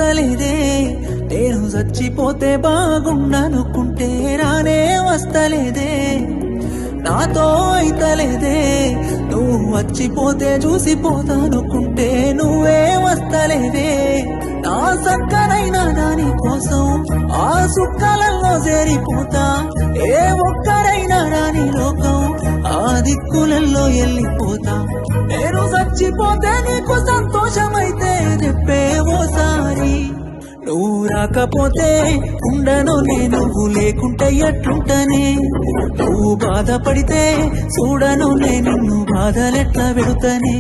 వస్తలేదే నేను చచ్చిపోతే బాగుండనుకుంటే రానే వస్తలేదే నాతో అయితలేదే నువ్వు వచ్చిపోతే చూసిపోతానుకుంటే నువ్వే వస్తలేదే నా సక్కనైనా దాని కోసం ఆ సుక్కలలో చేరిపోతా ఏ ఒక్కరైనా రాని లోకం ఆ దిక్కులలో వెళ్ళిపోతా నేను చచ్చిపోతే నీకు సంతోషమైతే చెప్పే ఓసారి నువ్వు రాకపోతే ఉండను నేను లేకుంటే ఎట్లుంటనే నువ్వు బాధపడితే చూడను నేను బాధలెట్లా పెడుతనే